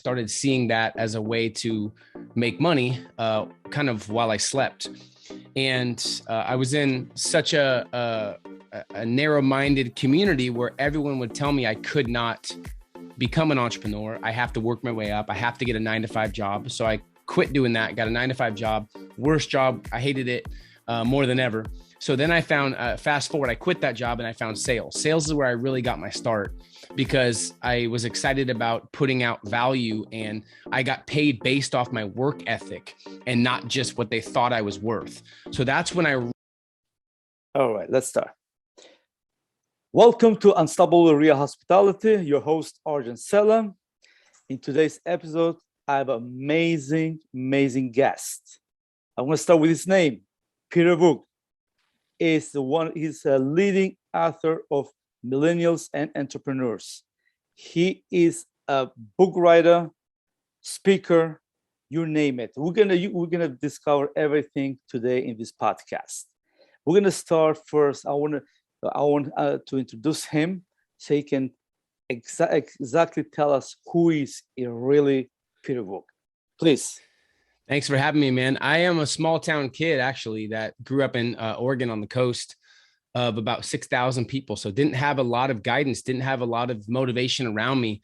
started seeing that as a way to make money, kind of while I slept. And I was in such a narrow-minded community where everyone would tell me I could not become an entrepreneur. I have to work my way up. I have to get a 9-to-5 job. So I quit doing that, got a 9-to-5 job, worst job. I hated it more than ever. So then I found, fast forward, I quit that job and I found sales. Sales is where I really got my start because I was excited about putting out value, and I got paid based off my work ethic and not just what they thought I was worth. So that's when I... All right, let's start. Welcome to Unstoppable Real Hospitality, your host, Arjun Selam. In today's episode, I have an amazing guest. I'm going to start with his name. Peter Voogd he's a leading author of Millennials and Entrepreneurs. He is a book writer, speaker, you name it. We're gonna discover everything today in this podcast. We're gonna start first. I want to introduce him so he can exactly tell us who is really Peter Voogd. Please. Thanks for having me, man. I am a small town kid, actually, that grew up in Oregon on the coast of about 6,000 people. So didn't have a lot of guidance, didn't have a lot of motivation around me,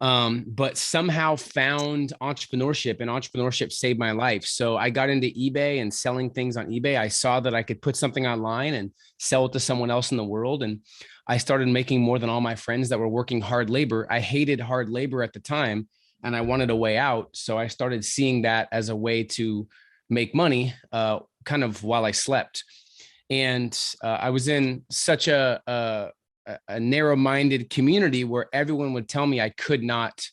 but somehow found entrepreneurship, and entrepreneurship saved my life. So I got into eBay and selling things on eBay. I saw that I could put something online and sell it to someone else in the world. And I started making more than all my friends that were working hard labor. I hated hard labor at the time, and I wanted a way out. So I started seeing that as a way to make money, kind of while I slept. And I was in such a narrow-minded community where everyone would tell me I could not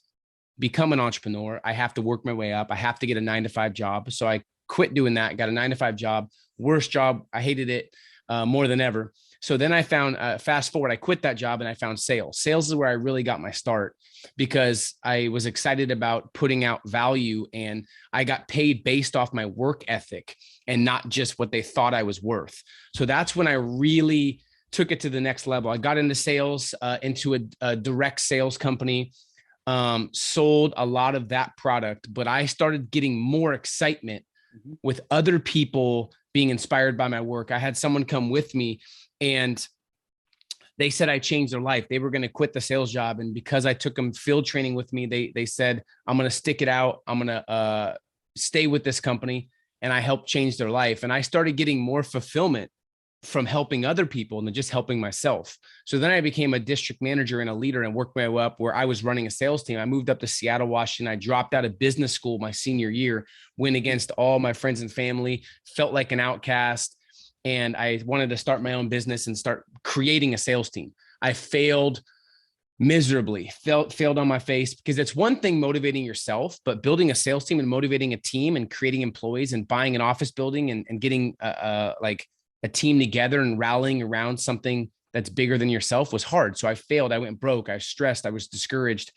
become an entrepreneur. I have to work my way up. I have to get a 9-to-5 job. So I quit doing that, got a 9-to-5 job, worst job. I hated it more than ever. So then I found, fast forward, I quit that job and I found sales. Sales is where I really got my start because I was excited about putting out value, and I got paid based off my work ethic and not just what they thought I was worth. So that's when I really took it to the next level. I got into sales, into a direct sales company, sold a lot of that product, but I started getting more excitement with other people being inspired by my work. I had someone come with me, and they said I changed their life. They were going to quit the sales job. And because I took them field training with me, they said, I'm going to stick it out. I'm going to stay with this company. And I helped change their life. And I started getting more fulfillment from helping other people than just helping myself. So then I became a district manager and a leader and worked my way up where I was running a sales team. I moved up to Seattle, Washington. I dropped out of business school my senior year, went against all my friends and family, felt like an outcast. And I wanted to start my own business and start creating a sales team. I failed miserably, failed on my face, because it's one thing motivating yourself, but building a sales team and motivating a team and creating employees and buying an office building and getting like a team together and rallying around something that's bigger than yourself was hard. So I failed. I went broke. I was stressed. I was discouraged.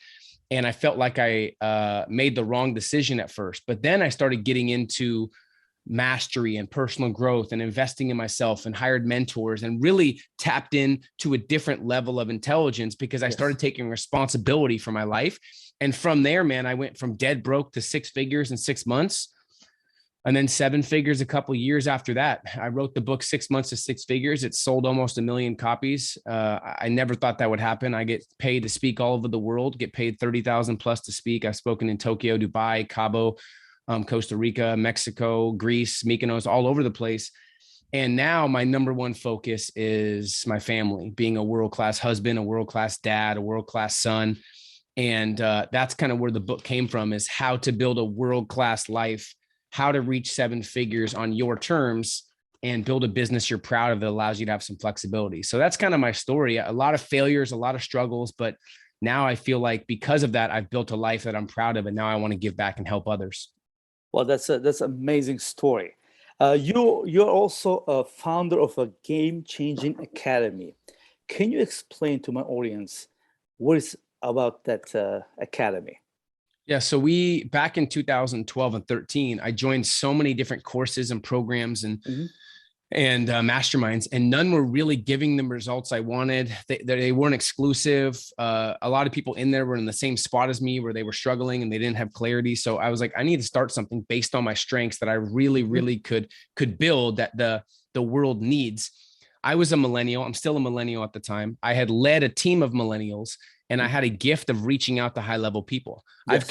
And I felt like I made the wrong decision at first. But then I started getting into mastery and personal growth and investing in myself and hired mentors and really tapped in to a different level of intelligence because I started taking responsibility for my life. And from there, man, I went from dead broke to 6 figures in 6 months. And then 7 figures a couple of years after that. I wrote the book 6 months to 6 figures. It sold almost 1 million copies. I never thought that would happen. I get paid to speak all over the world, get paid 30,000 plus to speak. I've spoken in Tokyo, Dubai, Cabo, Costa Rica, Mexico, Greece, Mykonos, all over the place. And now my number one focus is my family, being a world-class husband, a world-class dad, a world-class son. And that's kind of where the book came from, is how to build a world-class life, how to reach 7 figures on your terms and build a business you're proud of that allows you to have some flexibility. So that's kind of my story. A lot of failures, a lot of struggles, but now I feel like because of that, I've built a life that I'm proud of. And now I want to give back and help others. Well, that's an amazing story. You're also a founder of a game-changing academy. Can you explain to my audience what is about that academy? Yeah. So back in 2012 and 13, I joined so many different courses and programs and and masterminds, and none were really giving them results I wanted. They weren't exclusive. A lot of people in there were in the same spot as me where they were struggling and they didn't have clarity. So I was like, I need to start something based on my strengths that I really could build, that the world needs. I was a millennial. I'm still a millennial at the time. I had led a team of millennials, and I had a gift of reaching out to high level people. Yes. I've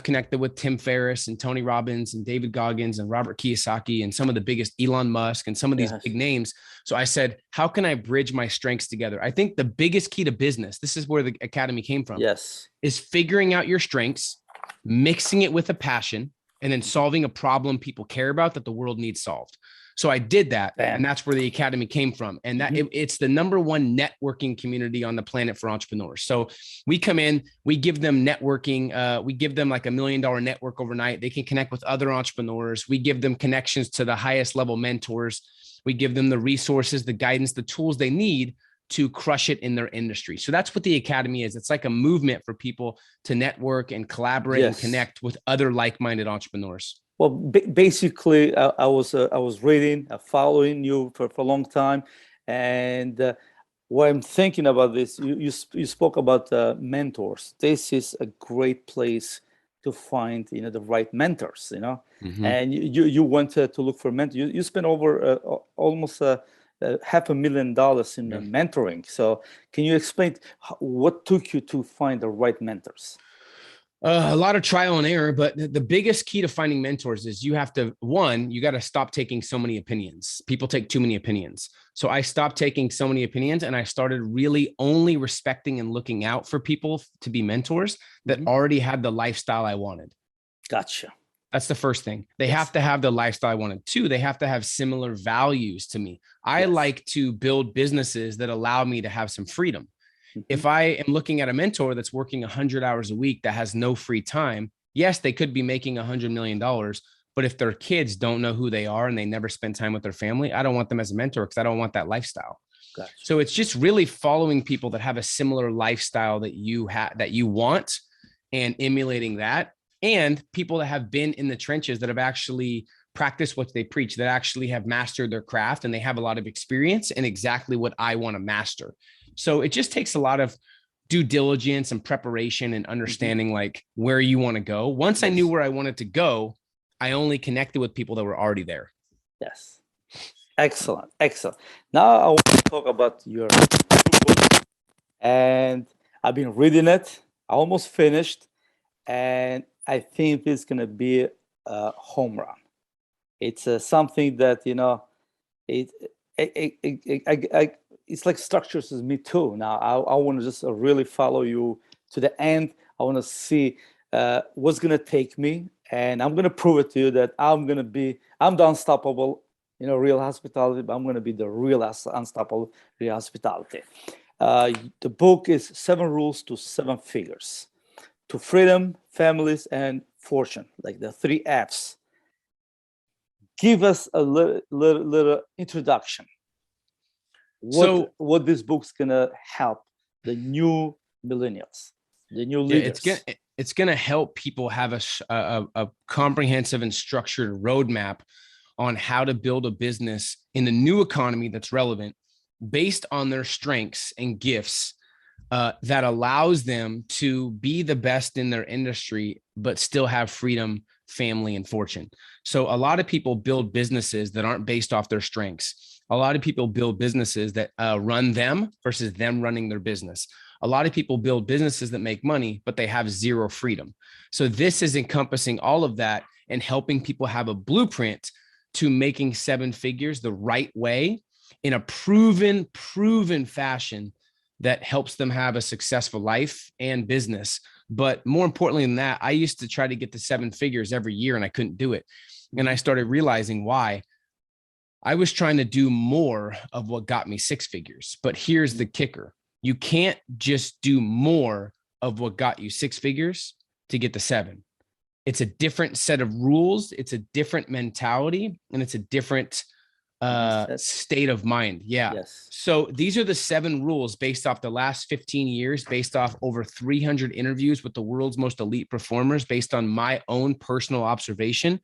connected with Tim Ferriss and Tony Robbins and David Goggins and Robert Kiyosaki and some of the biggest, Elon Musk, and some of these big names. So I said, how can I bridge my strengths together? I think the biggest key to business, this is where the academy came from, is figuring out your strengths, mixing it with a passion, and then solving a problem people care about that the world needs solved. So I did that, and that's where the academy came from. And that it's the #1 networking community on the planet for entrepreneurs. So we come in, we give them networking. We give them like $1 million network overnight. They can connect with other entrepreneurs. We give them connections to the highest level mentors. We give them the resources, the guidance, the tools they need to crush it in their industry. So that's what the academy is. It's like a movement for people to network and collaborate and connect with other like-minded entrepreneurs. Well, basically, I was reading, following you for a long time, and what I'm thinking about this, you spoke about mentors. This is a great place to find, the right mentors, and you went to look for mentors. You spent over almost $500,000 in mentoring. So can you explain what took you to find the right mentors? A lot of trial and error, but the biggest key to finding mentors is you got to stop taking so many opinions. People take too many opinions. So I stopped taking so many opinions, and I started really only respecting and looking out for people to be mentors that already had the lifestyle I wanted. Gotcha. That's the first thing. They have to have the lifestyle I wanted. 2, they have to have similar values to me. I like to build businesses that allow me to have some freedom. If I am looking at a mentor that's working 100 hours a week that has no free time, yes, they could be making $100 million. But if their kids don't know who they are and they never spend time with their family, I don't want them as a mentor because I don't want that lifestyle. Gotcha. So it's just really following people that have a similar lifestyle that you want, and emulating that, and people that have been in the trenches, that have actually practiced what they preach, that actually have mastered their craft, and they have a lot of experience in exactly what I want to master. So it just takes a lot of due diligence and preparation and understanding like where you want to go. Once I knew where I wanted to go, I only connected with people that were already there. Yes. Excellent. Excellent. Now I want to talk about your book, and I've been reading it. I almost finished, and I think it's going to be a home run. It's something that, it's like structures me too. Now I want to just really follow you to the end. I want to see what's going to take me, and I'm going to prove it to you that I'm the unstoppable, real hospitality, but I'm going to be the real unstoppable real hospitality. The book is 7 Rules to 7 Figures, to freedom, families, and fortune, like the 3 Fs. Give us a little introduction. What this book's gonna help the new millennials, the new leaders? It's gonna help people have a comprehensive and structured roadmap on how to build a business in the new economy that's relevant, based on their strengths and gifts, that allows them to be the best in their industry, but still have freedom, family, and fortune. So a lot of people build businesses that aren't based off their strengths. A lot of people build businesses that run them versus them running their business. A lot of people build businesses that make money, but they have zero freedom. So this is encompassing all of that and helping people have a blueprint to making 7 figures the right way, in a proven fashion that helps them have a successful life and business. But more importantly than that, I used to try to get to 7 figures every year and I couldn't do it. And I started realizing why. I was trying to do more of what got me 6 figures. But here's the kicker. You can't just do more of what got you 6 figures to get to 7. It's a different set of rules. It's a different mentality, and it's a different state of mind. Yeah. Yes. So these are the 7 rules based off the last 15 years, based off over 300 interviews with the world's most elite performers, based on my own personal observation,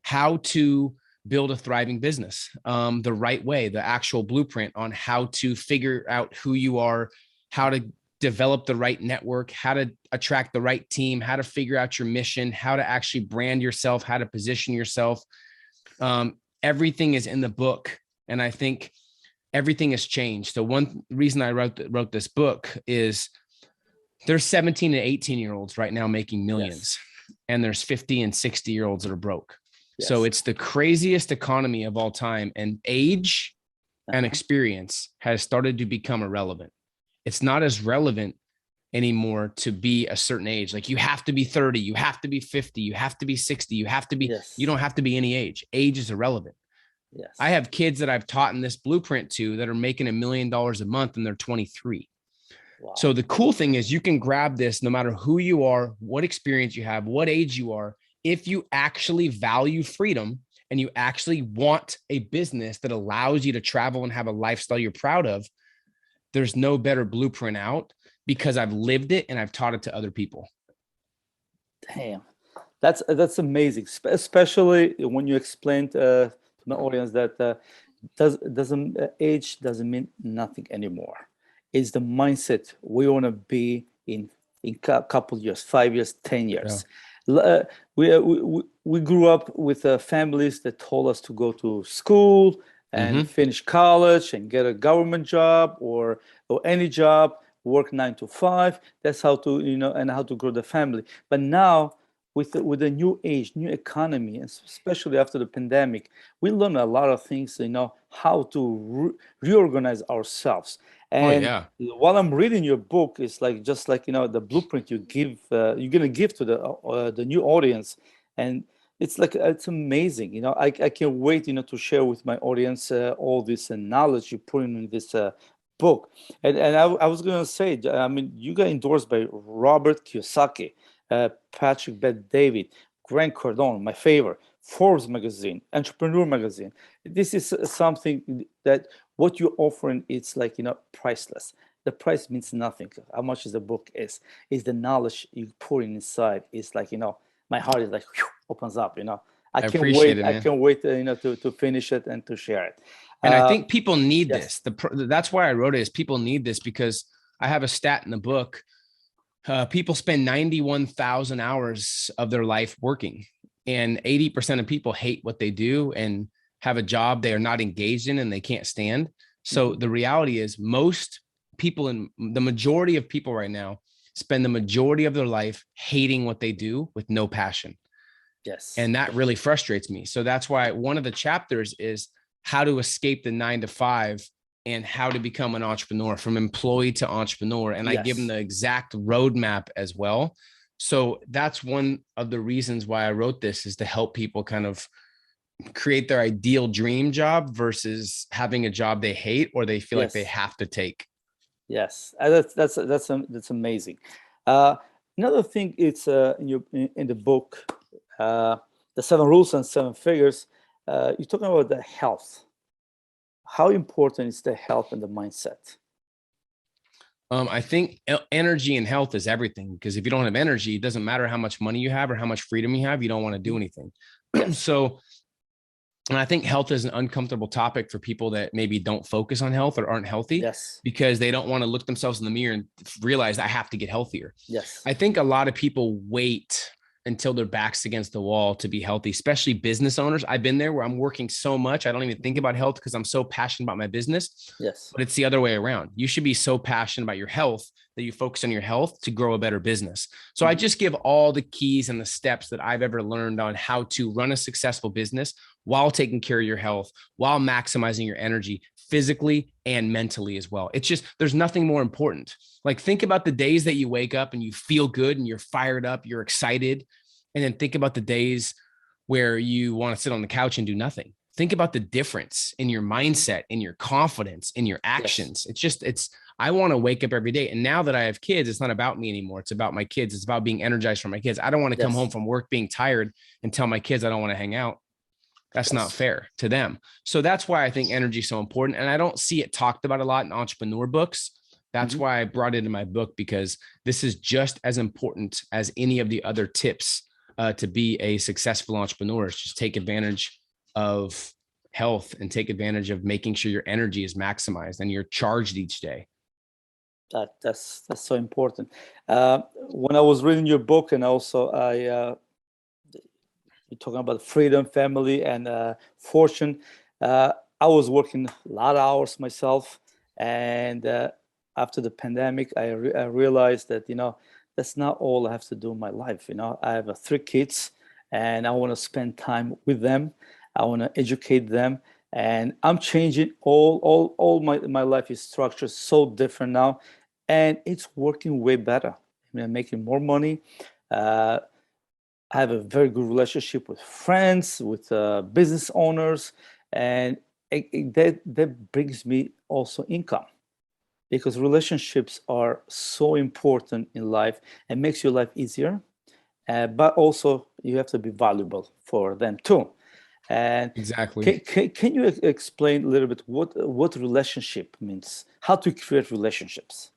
how to build a thriving business the right way, the actual blueprint on how to figure out who you are, how to develop the right network, how to attract the right team, how to figure out your mission, how to actually brand yourself, how to position yourself. Everything is in the book. And I think everything has changed. So one reason I wrote this book is there's 17 and 18-year-olds right now making millions, and there's 50 and 60-year-olds that are broke. So it's the craziest economy of all time, and age and experience has started to become irrelevant. It's not as relevant anymore to be a certain age. Like you have to be 30, you have to be 50, you have to be 60, you have to be, you don't have to be any age. Age is irrelevant. I have kids that I've taught in this blueprint to that are making $1 million a month, and they're 23. Wow. So the cool thing is you can grab this no matter who you are, what experience you have, what age you are. If you actually value freedom and you actually want a business that allows you to travel and have a lifestyle you're proud of, there's no better blueprint out, because I've lived it and I've taught it to other people. Damn, that's amazing, especially when you explained to my audience that age doesn't mean nothing anymore. It's the mindset we want to be in a couple years, 5 years, 10 years. Yeah. We grew up with families that told us to go to school and finish college and get a government job or any job, work 9 to 5. That's how to, and how to grow the family. But now with the new age, new economy, and especially after the pandemic, we learn a lot of things, how to reorganize ourselves. And while I'm reading your book, it's like just like the blueprint you give, you're gonna give to the new audience, and it's amazing. I can't wait to share with my audience all this knowledge you put in this book. And I was gonna say, I mean, you got endorsed by Robert Kiyosaki, Patrick Bet-David, Grant Cardone, my favorite, Forbes magazine, Entrepreneur magazine. This is something that what you're offering, it's like, priceless. The price means nothing. How much is the book is the knowledge you pour inside. It's like, my heart is like, whew, opens up, I can't wait. I can't wait, to finish it and to share it. And I think people need this. That's why I wrote it, is people need this, because I have a stat in the book. People spend 91,000 hours of their life working, and 80% of people hate what they do and have a job they are not engaged in and they can't stand. So the reality is most people, and the majority of people right now, spend the majority of their life hating what they do with no passion. Yes. And that really frustrates me. So that's why one of the chapters is how to escape the 9 to 5 and how to become an entrepreneur, from employee to entrepreneur. And I give them the exact roadmap as well. So that's one of the reasons why I wrote this, is to help people kind of create their ideal dream job versus having a job they hate or they feel like they have to take. Yes, that's amazing. Another thing, it's in the book, the 7 Rules and 7 Figures. You're talking about the health. How important is the health and the mindset? I think energy and health is everything, because if you don't have energy, it doesn't matter how much money you have or how much freedom you have, you don't want to do anything. So, and I think health is an uncomfortable topic for people that maybe don't focus on health or aren't healthy, because they don't want to look themselves in the mirror and realize I have to get healthier. I think a lot of people wait until their back's against the wall to be healthy, especially business owners. I've been there, where I'm working so much, I don't even think about health because I'm so passionate about my business. But it's the other way around. You should be so passionate about your health that you focus on your health to grow a better business. So I just give all the keys and the steps that I've ever learned on how to run a successful business while taking care of your health, while maximizing your energy physically and mentally as well. It's just, there's nothing more important. Like, think about the days that you wake up and you feel good and you're fired up, you're excited. And then think about the days where you want to sit on the couch and do nothing. Think about the difference in your mindset, in your confidence, in your actions. I want to wake up every day. And now that I have kids, it's not about me anymore. It's about my kids. It's about being energized for my kids. I don't want to come home from work being tired and tell my kids I don't want to hang out. That's not fair to them. So that's why I think energy is so important. And I don't see it talked about a lot in entrepreneur books. That's why I brought it in my book, because this is just as important as any of the other tips to be a successful entrepreneur. Is just take advantage of health and take advantage of making sure your energy is maximized and you're charged each day. That's so important. When I was reading your book, and also you're talking about freedom, family, and fortune. I was working a lot of hours myself, and after the pandemic, I realized that that's not all I have to do in my life. I have 3 kids, and I want to spend time with them. I want to educate them, and I'm changing all my life is structured so different now, and it's working way better. I'm making more money. I have a very good relationship with friends, with business owners, and that brings me also income, because relationships are so important in life and makes your life easier. But also you have to be valuable for them too. And Exactly. can you explain a little bit what relationship means? How to create relationships?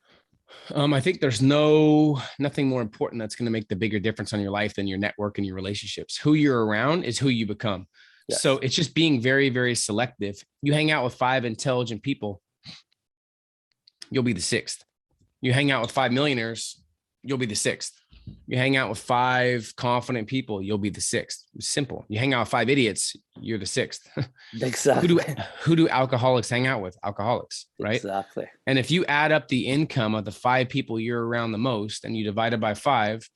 I think there's nothing more important that's going to make the bigger difference on your life than your network and your relationships. Who you're around is who you become. Yes. So it's just being very, very selective. You hang out with 5 intelligent people, you'll be the 6th. You hang out with 5 millionaires, you'll be the 6th. You hang out with 5 confident people, you'll be the 6th. It's simple. You hang out with 5 idiots, you're the 6th. Exactly. Who do alcoholics hang out with? Alcoholics, right? Exactly. And if you add up the income of the 5 people you're around the most and you divide it by 5,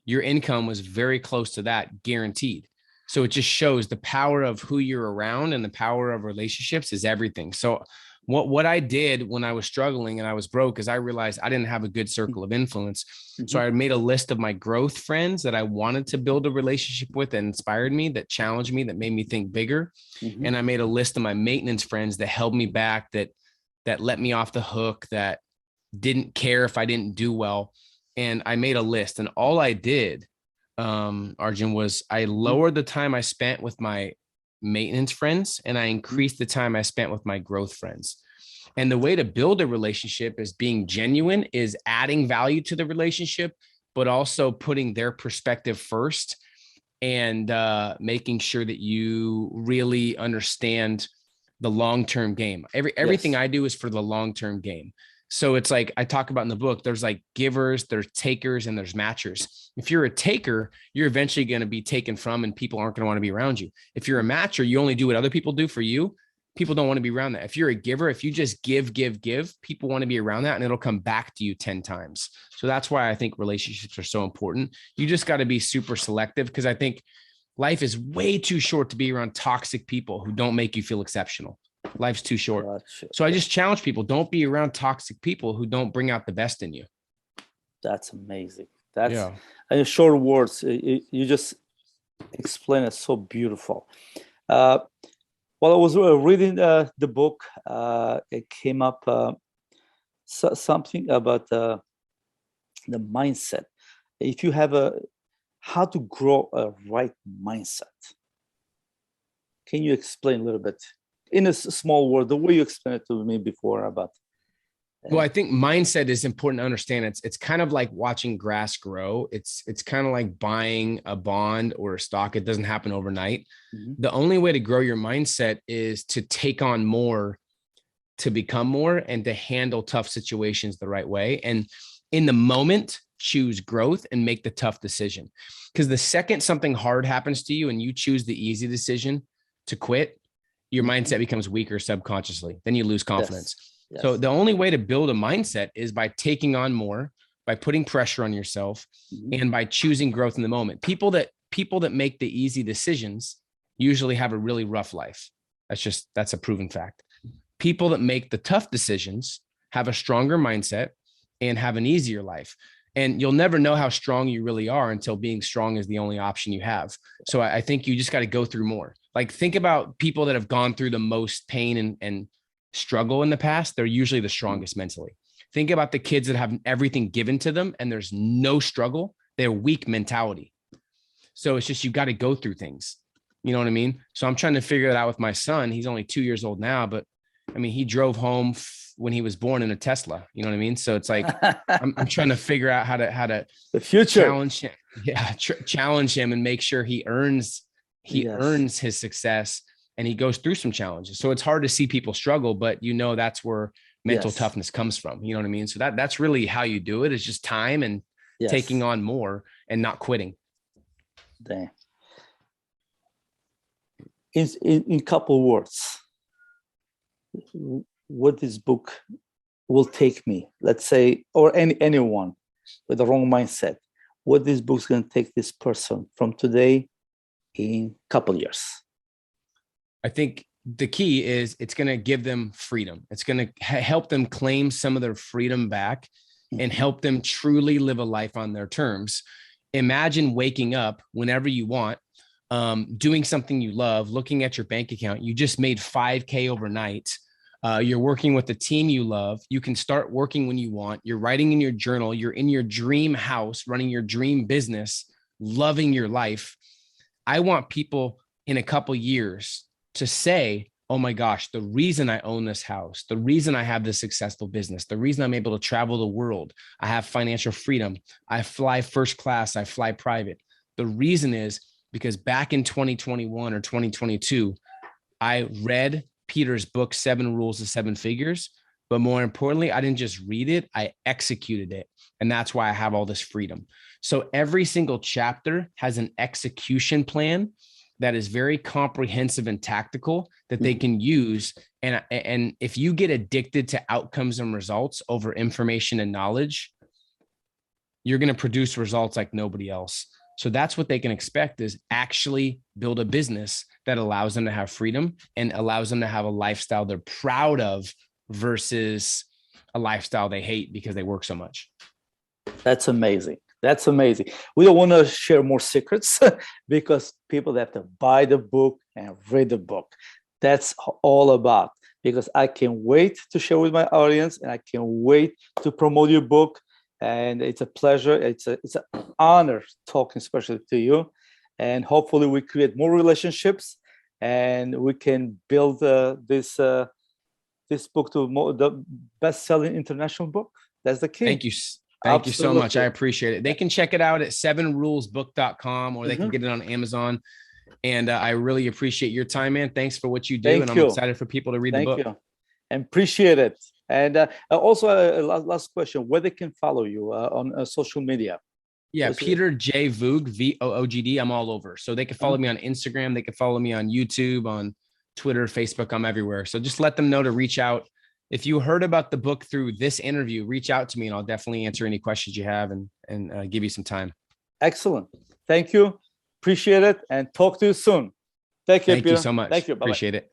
your income was very close to that, guaranteed. So it just shows the power of who you're around, and the power of relationships is everything. So what I did when I was struggling and I was broke is I realized I didn't have a good circle of influence. So I made a list of my growth friends that I wanted to build a relationship with, that inspired me, that challenged me, that made me think bigger. And I made a list of my maintenance friends that held me back, that let me off the hook, that didn't care if I didn't do well. And I made a list, and all I did, Arjun, was I lowered the time I spent with my maintenance friends and I increased the time I spent with my growth friends. And the way to build a relationship is being genuine, is adding value to the relationship, but also putting their perspective first, and making sure that you really understand the long-term game. Everything I do is for the long-term game. So it's like I talk about in the book, there's like givers, there's takers, and there's matchers. If you're a taker, you're eventually going to be taken from, and people aren't going to want to be around you. If you're a matcher, you only do what other people do for you. People don't want to be around that. If you're a giver, if you just give, people want to be around that, and it'll come back to you 10 times. So that's why I think relationships are so important. You just got to be super selective, because I think life is way too short to be around toxic people who don't make you feel exceptional. Life's too short. Gotcha. So I just challenge people, don't be around toxic people who don't bring out the best in you. That's amazing. That's in short words. You just explain it so beautiful. While I was reading the book, it came up something about the mindset. If you have how to grow a right mindset, can you explain a little bit in a small word, the way you explained it to me before about? Well, I think mindset is important to understand. It's kind of like watching grass grow. It's kind of like buying a bond or a stock. It doesn't happen overnight. The only way to grow your mindset is to take on more, to become more, and to handle tough situations the right way. And in the moment, choose growth and make the tough decision. Because the second something hard happens to you and you choose the easy decision to quit, your mindset becomes weaker subconsciously. Then you lose confidence. Yes. So the only way to build a mindset is by taking on more, by putting pressure on yourself, and by choosing growth in the moment. People that make the easy decisions usually have a really rough life. That's a proven fact. People that make the tough decisions have a stronger mindset and have an easier life. And you'll never know how strong you really are until being strong is the only option you have. So I think you just got to go through more. Like, think about people that have gone through the most pain and struggle in the past. They're usually the strongest mentally. Think about the kids that have everything given to them and there's no struggle. They're weak mentality. So it's just, you got to go through things. You know what I mean? So I'm trying to figure it out with my son. He's only 2 years old now, but I mean, he drove home when he was born in a Tesla. You know what I mean? So it's like, I'm trying to figure out how to the future challenge him. Yeah. Challenge him and make sure he earns his success and he goes through some challenges. So it's hard to see people struggle, but you know, that's where mental toughness comes from. You know what I mean? So that's really how you do it. It's just time and taking on more and not quitting. Damn. In couple words, what this book will take me, let's say, or anyone with the wrong mindset, what this book's going to take this person from today in a couple years? I think the key is it's going to give them freedom. It's going to help them claim some of their freedom back and help them truly live a life on their terms. Imagine waking up whenever you want, doing something you love, looking at your bank account. You just made 5K overnight. You're working with the team you love. You can start working when you want. You're writing in your journal. You're in your dream house, running your dream business, loving your life. I want people in a couple years to say, oh my gosh, the reason I own this house, the reason I have this successful business, the reason I'm able to travel the world, I have financial freedom, I fly first class, I fly private. The reason is because back in 2021 or 2022, I read Peter's book, 7 Rules to 7 Figures. But more importantly, I didn't just read it, I executed it. And that's why I have all this freedom. So every single chapter has an execution plan that is very comprehensive and tactical that they can use. And if you get addicted to outcomes and results over information and knowledge, you're going to produce results like nobody else. So that's what they can expect, is actually build a business that allows them to have freedom and allows them to have a lifestyle they're proud of versus a lifestyle they hate because they work so much. That's amazing. That's amazing. We don't want to share more secrets because people have to buy the book and read the book. That's all about, because I can't wait to share with my audience and I can't wait to promote your book. And it's a pleasure. It's an honor talking especially to you. And hopefully we create more relationships and we can build this book to the best-selling international book. That's the key. Thank you. Thank you so much. I appreciate it. They can check it out at 7rulesbook.com or they can get it on Amazon. And I really appreciate your time, man. Thanks for what you do. I'm excited for people to read the book. Thank you. And appreciate it. And also last question, where they can follow you on social media? Yeah, Peter J. Voogd, Voogd. I'm all over. So they can follow me on Instagram. They can follow me on YouTube, on Twitter, Facebook. I'm everywhere. So just let them know to reach out. If you heard about the book through this interview, reach out to me and I'll definitely answer any questions you have and give you some time. Excellent. Thank you. Appreciate it. And talk to you soon. Take care, Peter. Thank you so much. Thank you. Bye-bye. Appreciate it.